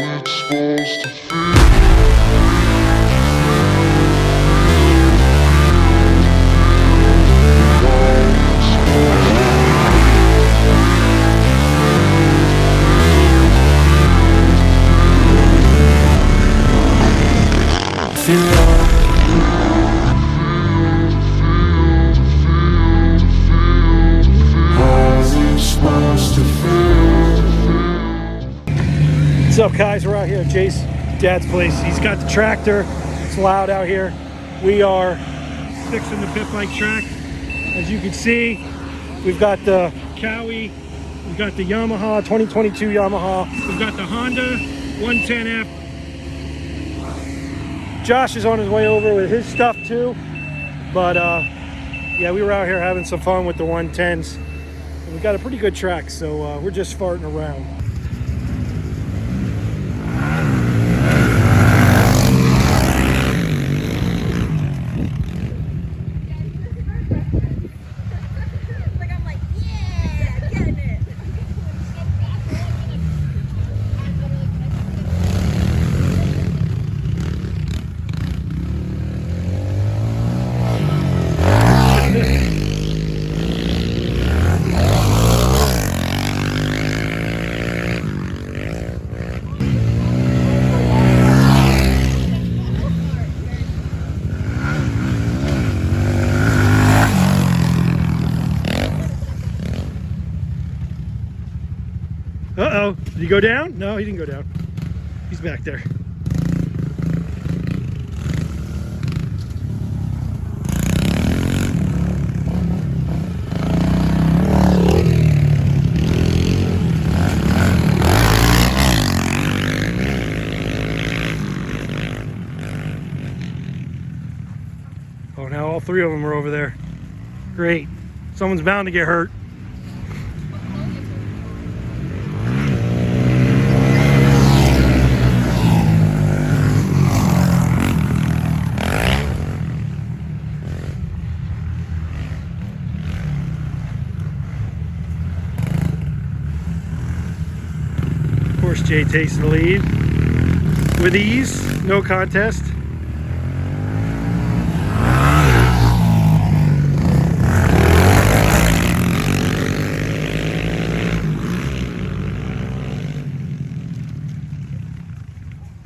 it's supposed to feel. What's up, guys? We're out here at Jay's dad's place. He's got the tractor. It's loud out here. We are fixing the Pitbike track. As you can see, we've got the Cowie, we've got the Yamaha 2022 Yamaha, we've got the Honda 110F. Josh is on his way over with his stuff too, but yeah, we were out here having some fun with the 110s. We got a pretty good track, so we're just farting around. Uh-oh, did he go down? No, he didn't go down. He's back there. Oh, now all three of them are over there. Great. Someone's bound to get hurt. Of course, Jay takes the lead with ease, no contest.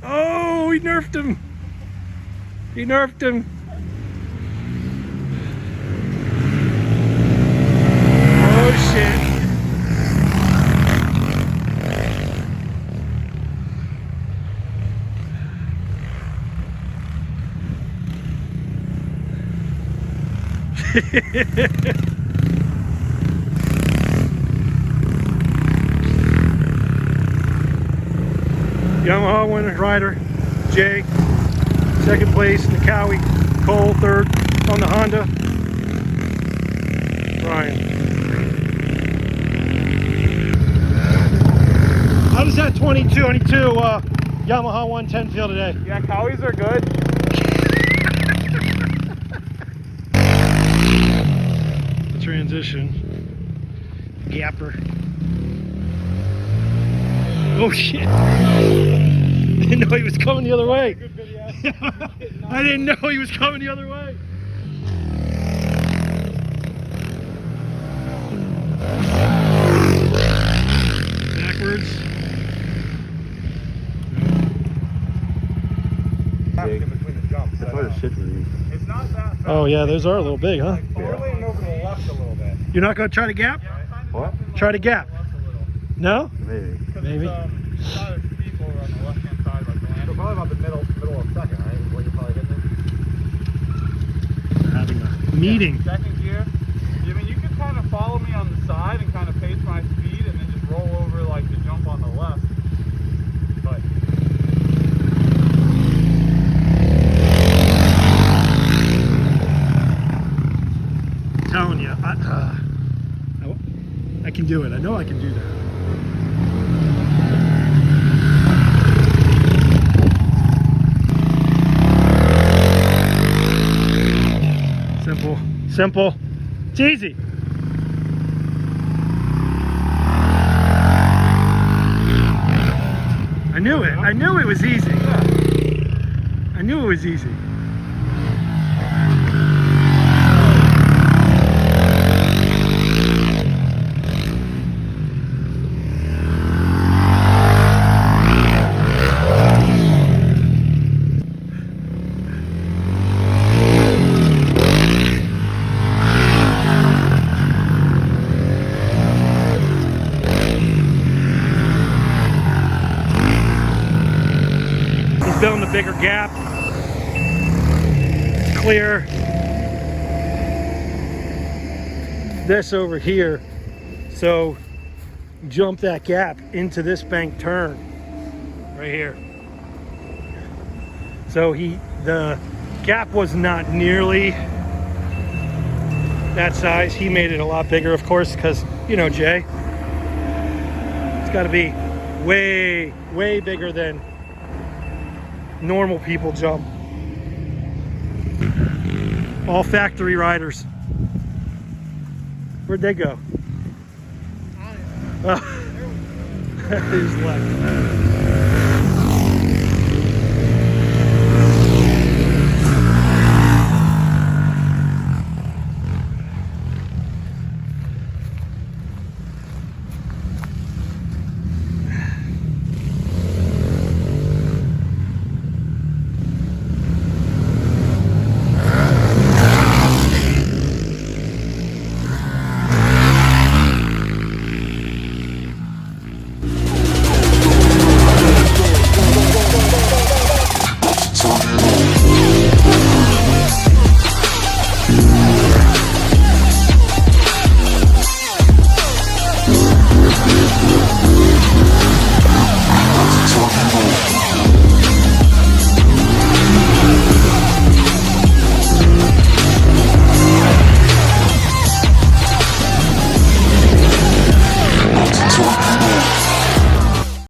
Oh, he nerfed him. He nerfed him. Oh, shit. Yamaha winner rider, Jay. Second place, the Cowie. Cole, third on the Honda. Ryan. How does that 2022 Yamaha 110 feel today? Yeah, Cowies are good. Transition. Gapper. Oh shit. I didn't know he was coming the other way. I didn't know he was coming the other way. Backwards. In between the jumps. That's why the shit with these. It's not that fast. Oh yeah, those are a little big, huh? We're leaning over to the left a little bit. You're not going to try to gap? What? Try to gap. No? Maybe. Maybe. It's either steep over on the left-hand side, like the land. So probably about the middle of second, right? Is what you're probably hitting. They're having a meeting. Second gear. I mean, you can kind of follow me on the side and kind of pace my speed and then just roll over like the jump on the left. But I'm telling you, I can do it. I know I can do that. Simple. Simple. It's easy. I I knew it. I knew it was easy. Yeah. I knew it was easy. Building a bigger gap, clear this over here, so jump that gap into this bank turn right here. So the gap was not nearly that size. He made it a lot bigger, of course, because you know Jay, it's got to be way bigger than normal people jump. All factory riders. Where'd they go? Oh. He's left.